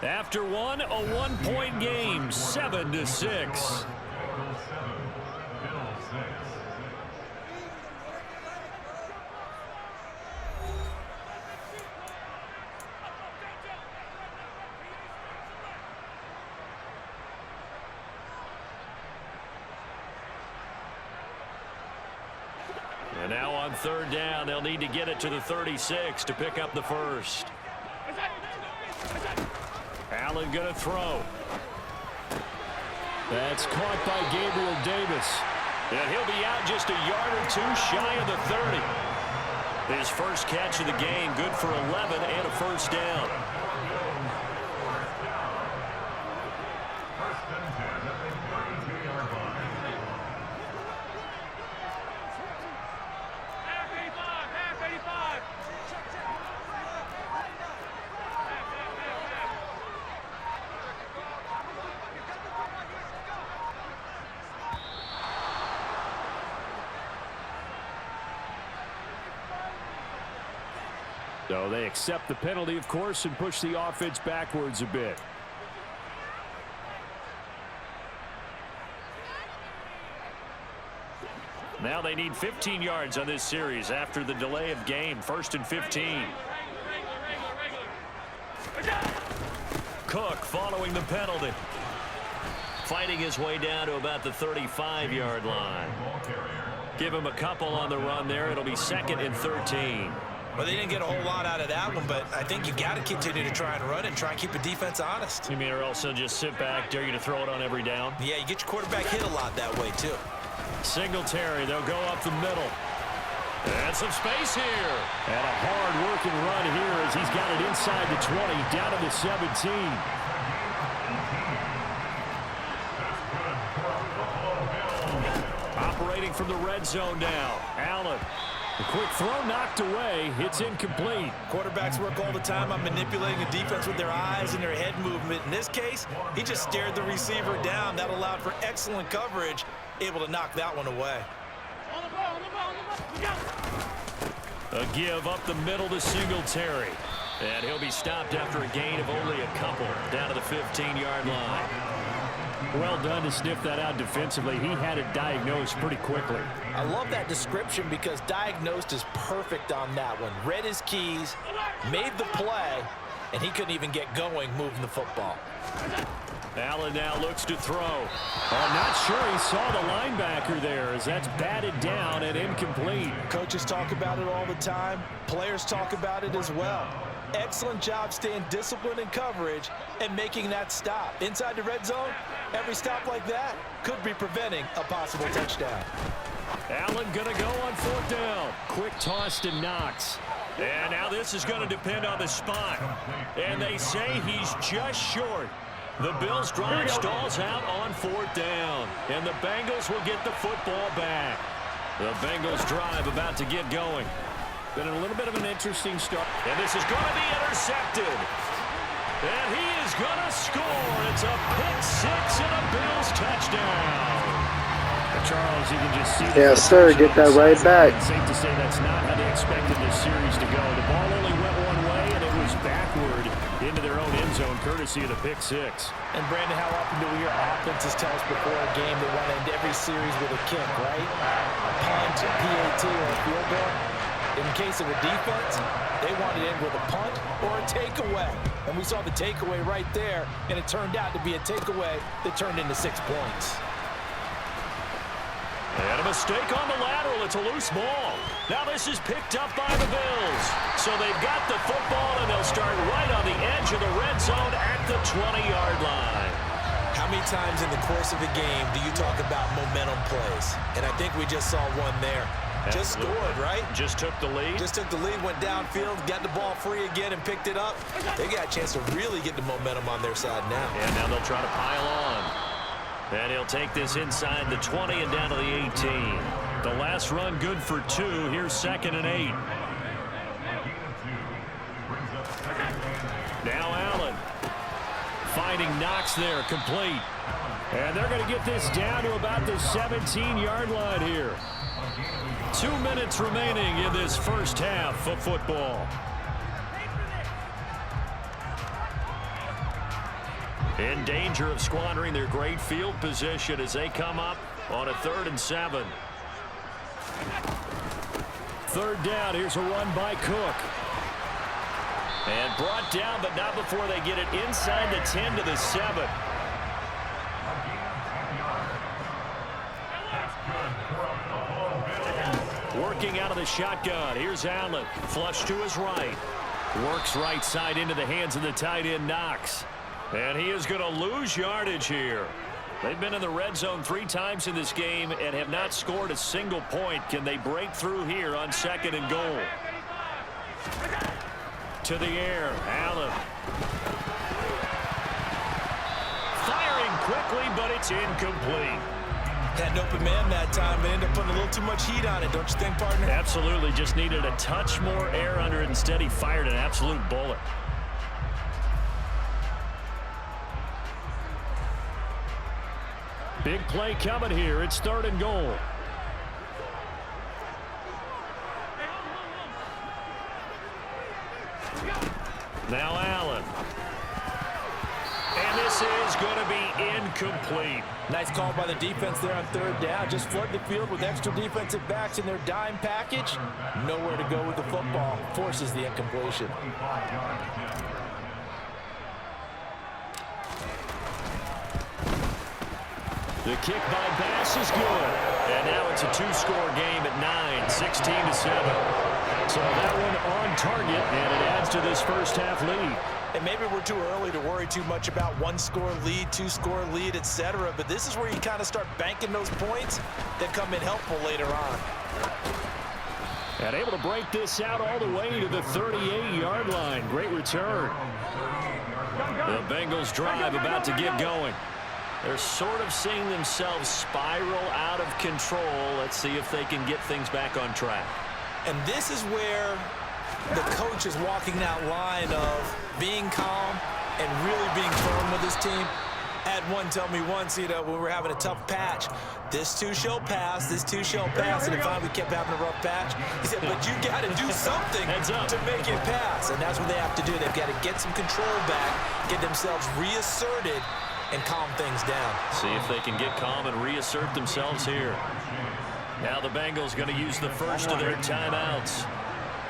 After one, a one-point game, 7-6. And now on third down, they'll need to get it to the 36 to pick up the first. Allen going to throw. That's caught by Gabriel Davis. And he'll be out just a yard or two shy of the 30. His first catch of the game, good for 11 and a first down. So they accept the penalty, of course, and push the offense backwards a bit. Now they need 15 yards on this series after the delay of game. 1st and 15. Cook following the penalty. Fighting his way down to about the 35-yard line. Give him a couple on the run there. It'll be 2nd and 13. Well, they didn't get a whole lot out of that one, but I think you got to continue to try and run and try and keep the defense honest. You mean or also just sit back, dare you to throw it on every down? Yeah, you get your quarterback hit a lot that way, too. Singletary, they'll go up the middle. And some space here. And a hard-working run here as he's got it inside the 20, down to the 17. Operating from the red zone now. Allen. The quick throw knocked away. It's incomplete. Quarterbacks work all the time on manipulating the defense with their eyes and their head movement. In this case, he just stared the receiver down. That allowed for excellent coverage, able to knock that one away. A give up the middle to Singletary. And he'll be stopped after a gain of only a couple, down to the 15-yard line. Well done to sniff that out defensively. He had it diagnosed pretty quickly. I love that description because diagnosed is perfect on that one. Read his keys, made the play, and he couldn't even get going moving the football. Allen now looks to throw. I'm not sure he saw the linebacker there as that's batted down and incomplete. Coaches talk about it all the time. Players talk about it as well. Excellent job staying disciplined in coverage and making that stop. Inside the red zone, every stop like that could be preventing a possible touchdown. Allen going to go on 4th down. Quick toss to Knox. And now this is going to depend on the spot. And they say he's just short. The Bills drive stalls out on 4th down. And the Bengals will get the football back. The Bengals drive about to get going. Been a little bit of an interesting start. And this is going to be intercepted. And he is going to score. It's a pick six and a Bills touchdown. Charles, you can just see. Yes, sir. Get that right back. It's safe to say that's not how they expected this series to go. The ball only went one way, and it was backward into their own end zone, courtesy of the pick six. And, Brandon, how often do we hear offenses tell us before a game they want to end every series with a kick, right? A punt, a PAT, or a field goal. In the case of a defense, they want it in with a punt or a takeaway. And we saw the takeaway right there, and it turned out to be a takeaway that turned into 6 points. And a mistake on the lateral. It's a loose ball. Now this is picked up by the Bills. So they've got the football, and they'll start right on the edge of the red zone at the 20-yard line. How many times in the course of a game do you talk about momentum plays? And I think we just saw one there. Just scored, right? Just took the lead. Just took the lead, went downfield, got the ball free again, and picked it up. They got a chance to really get the momentum on their side now. And now they'll try to pile on. And he'll take this inside the 20 and down to the 18. The last run good for 2. Here's 2nd and 8. Now Allen finding Knox there, complete. And they're going to get this down to about the 17-yard line here. 2 minutes remaining in this first half of football. In danger of squandering their great field position as they come up on a 3rd and 7. 3rd down. Here's a run by Cook. And brought down, but not before they get it inside the 10 to the 7. Working out of the shotgun. Here's Allen. Flush to his right. Works right side into the hands of the tight end, Knox. And he is going to lose yardage here. They've been in the red zone 3 times in this game and have not scored a single point. Can they break through here on 2nd and goal? To the air, Allen. Firing quickly, but it's incomplete. Had an open man that time, but ended up putting a little too much heat on it, don't you think, partner? Absolutely. Just needed a touch more air under it. Instead, he fired an absolute bullet. Big play coming here. It's 3rd and goal. Now Allen. And this is going to be incomplete. Nice call by the defense there on 3rd down. Just flood the field with extra defensive backs in their dime package. Nowhere to go with the football. Forces the incompletion. The kick by Bass is good. And now it's a 2-score game at 9, 16 to 7. So that one on target, and it adds to this first half lead. And maybe we're too early to worry too much about 1-score lead, 2-score lead, etc. But this is where you kind of start banking those points that come in helpful later on. And able to break this out all the way to the 38-yard line. Great return. The Bengals drive about to get going. They're sort of seeing themselves spiral out of control. Let's see if they can get things back on track. And this is where the coach is walking that line of being calm and really being firm with his team. Had one tell me once, when we were having a tough patch, this too shall pass, this too shall pass, and finally we kept having a rough patch. He said, but you got to do something to make it pass, and that's what they have to do. They've got to get some control back, get themselves reasserted, and calm things down. See if they can get calm and reassert themselves here. Now the Bengals going to use the first of their timeouts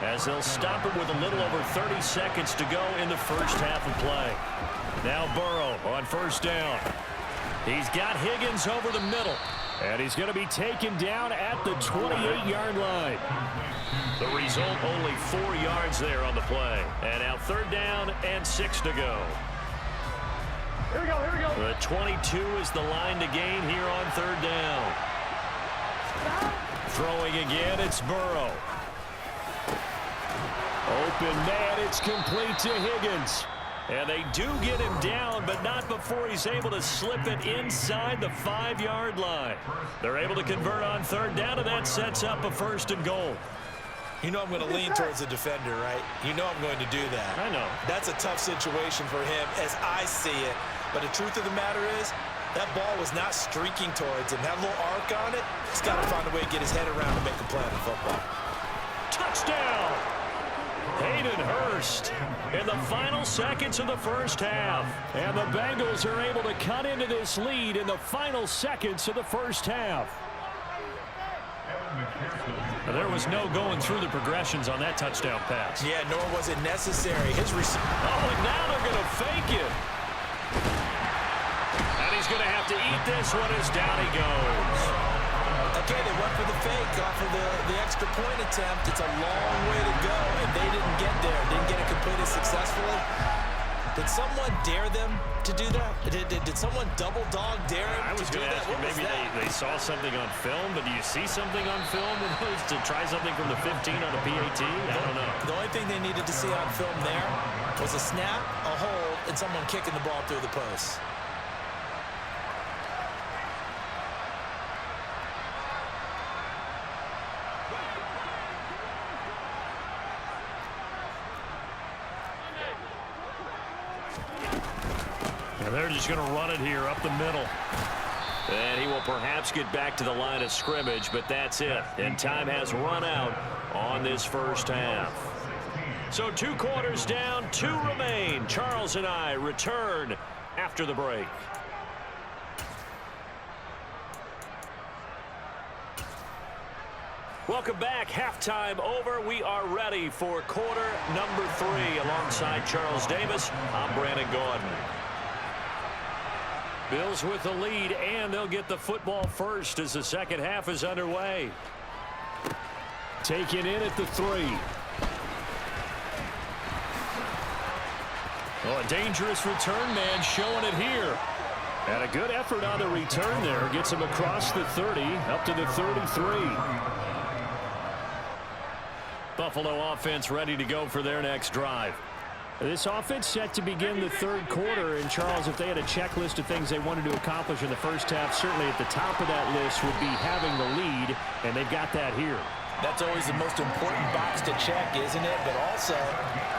as they'll stop it with a little over 30 seconds to go in the first half of play. Now Burrow on 1st down. He's got Higgins over the middle, and he's going to be taken down at the 28-yard line. The result, only 4 yards there on the play. And now 3rd down and 6 to go. Here we go, here we go. The 22 is the line to gain here on 3rd down. Throwing again, it's Burrow. Open man, it's complete to Higgins. And they do get him down, but not before he's able to slip it inside the 5-yard line. They're able to convert on 3rd down, and that sets up a 1st and goal. You know I'm going to lean towards the defender, right? You know I'm going to do that. I know. That's a tough situation for him as I see it. But the truth of the matter is, that ball was not streaking towards him. That little arc on it, he's got to find a way to get his head around and make a play on the football. Touchdown! Hayden Hurst in the final seconds of the first half. And the Bengals are able to cut into this lead in the final seconds of the first half. There was no going through the progressions on that touchdown pass. Yeah, nor was it necessary. Oh, and now they're going to fake it. And he's going to have to eat this one as down he goes. Okay, they went for the fake off of the extra point attempt. It's a long way to go, and they didn't get there. Didn't get it completed successfully. Did someone dare them to do that? Did someone double dog dare him I was to do going to that? ask you, maybe they saw something on film, but do you see something on film to try something from the 15 on the PAT? I don't know. The only thing they needed to see on film there was a snap, a hold, and someone kicking the ball through the post. And they're just going to run it here up the middle. And he will perhaps get back to the line of scrimmage, but that's it. And time has run out on this first half. So 2 quarters down, 2 remain. Charles and I return after the break. Welcome back. Halftime over. We are ready for quarter number 3. Alongside Charles Davis, I'm Brandon Gordon. Bills with the lead, and they'll get the football first as the second half is underway. Taken in at the 3. Oh, a dangerous return man showing it here. And a good effort on the return there. Gets him across the 30, up to the 33. Buffalo offense ready to go for their next drive. This offense set to begin the third quarter. And, Charles, if they had a checklist of things they wanted to accomplish in the first half, certainly at the top of that list would be having the lead, and they've got that here. That's always the most important box to check, isn't it? But also,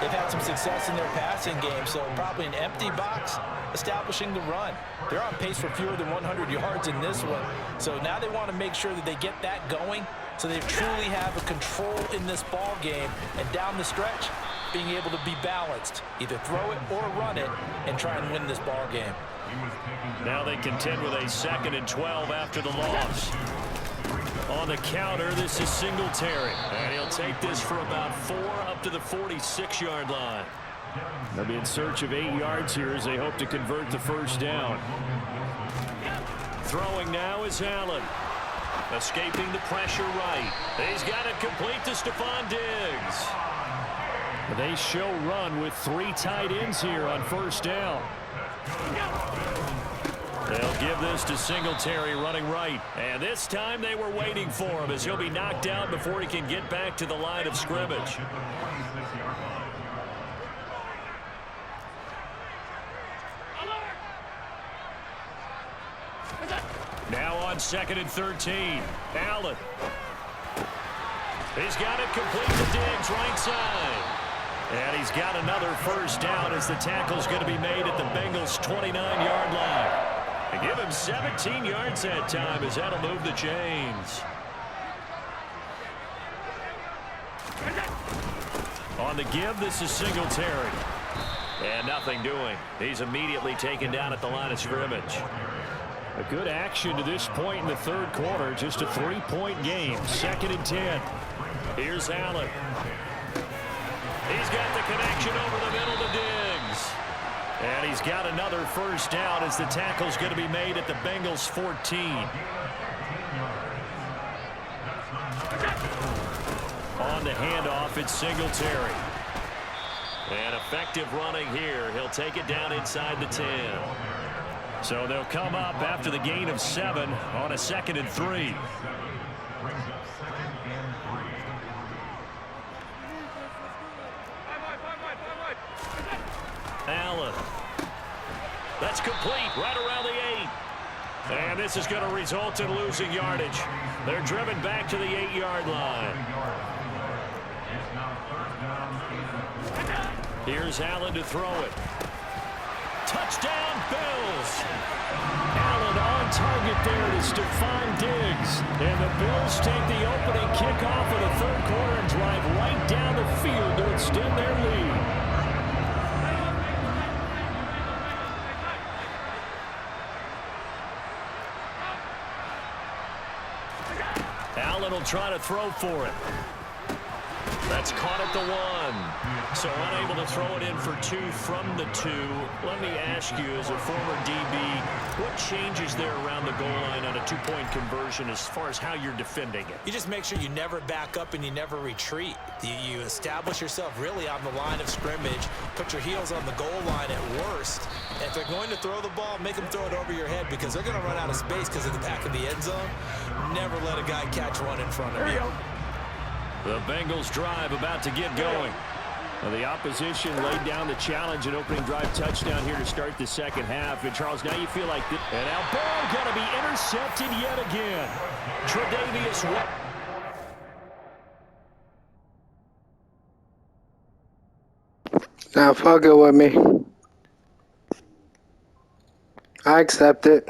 they've had some success in their passing game, so probably an empty box establishing the run. They're on pace for fewer than 100 yards in this one, so now they want to make sure that they get that going so they truly have a control in this ball game, and down the stretch, being able to be balanced, either throw it or run it, and try and win this ball game. Now they contend with a 2nd and 12 after the loss. On the counter, this is Singletary. And he'll take this for about 4 up to the 46-yard line. They'll be in search of 8 yards here as they hope to convert the first down. Throwing now is Allen. Escaping the pressure right. He's got it complete to Stephon Diggs. They show run with 3 tight ends here on first down. They'll give this to Singletary running right. And this time they were waiting for him as he'll be knocked down before he can get back to the line of scrimmage. Now on 2nd and 13. Allen. He's got it complete to Diggs right side. And he's got another first down as the tackle's going to be made at the Bengals' 29-yard line. They give him 17 yards that time as that'll move the chains. On the give, this is Singletary. And nothing doing. He's immediately taken down at the line of scrimmage. A good action to this point in the third quarter. Just a 3-point game. 2nd and 10. Here's Allen. He's got the connection over the middle to Diggs. And he's got another first down as the tackle's going to be made at the Bengals' 14. On the handoff, it's Singletary. And effective running here. He'll take it down inside the 10. So they'll come up after the gain of 7 on a 2nd and 3. Allen. That's complete right around the 8. And this is going to result in losing yardage. They're driven back to the 8-yard line. Here's Allen to throw it. Touchdown, Bills. Allen on target there to Stephon Diggs. And the Bills take the opening kickoff of the third quarter and drive right down the field to extend their lead. Allen will try to throw for it. That's caught at the 1. So unable to throw it in for 2 from the 2. Let me ask you, as a former DB, what changes there around the goal line on a 2-point conversion as far as how you're defending it? You just make sure you never back up and you never retreat. You establish yourself really on the line of scrimmage, put your heels on the goal line at worst. And if they're going to throw the ball, make them throw it over your head because they're going to run out of space because of the back of the end zone. Never let a guy catch one in front of you. The Bengals drive about to get going. Well, the opposition laid down the challenge and opening drive touchdown here to start the second half. And, Charles, now you feel like this. And now ball going to be intercepted yet again. Tre'Davious White. Now fuck it with me. I accept it.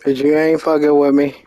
But you ain't fucking with me.